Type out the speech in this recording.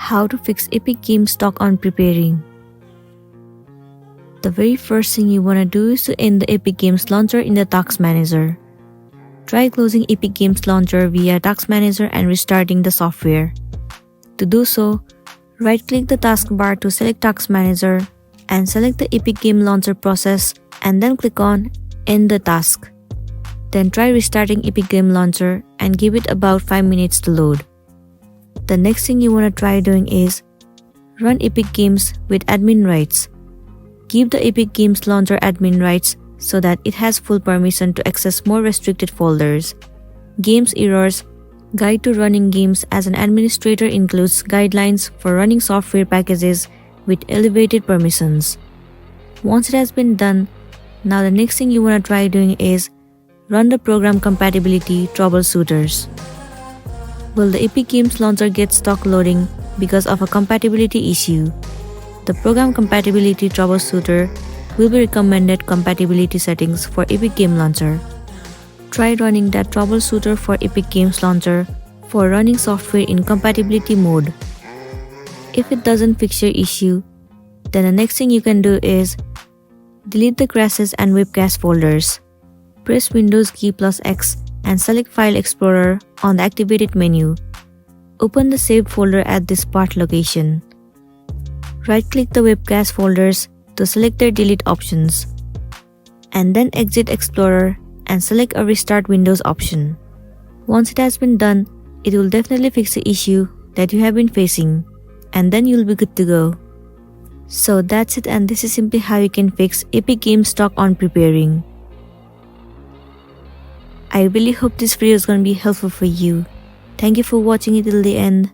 How to fix Epic Games stock on preparing. The very first thing you want to do is to end the Epic Games launcher in the Task Manager. Try closing Epic Games launcher via Task Manager and restarting the software. To do so, right-click the taskbar to select Task Manager and select the Epic Game Launcher process and then click on End the task. Then try restarting Epic Game Launcher and give it about 5 minutes to load. The next thing you want to try doing is run Epic Games with admin rights. Give the Epic Games Launcher admin rights so that it has full permission to access more restricted folders. Games errors. Guide to running games as an administrator includes guidelines for running software packages with elevated permissions. Once it has been done, now the next thing you want to try doing is run the program compatibility troubleshooters. Will the Epic Games Launcher get stuck loading because of a compatibility issue? The program compatibility troubleshooter will be recommended compatibility settings for Epic Game Launcher. Try running that troubleshooter for Epic Games Launcher for running software in compatibility mode. If it doesn't fix your issue, then the next thing you can do is delete the crashes and webcast folders. Press Windows key plus X and select File Explorer on the activated menu. Open the saved folder at this path location. Right-click the webcast folders to select their delete options, and then exit Explorer and select a Restart Windows option. Once it has been done, it will definitely fix the issue that you have been facing, and then you'll be good to go. So that's it, and this is simply how you can fix Epic Games stock on preparing. I really hope this video is going to be helpful for you. Thank you for watching it till the end.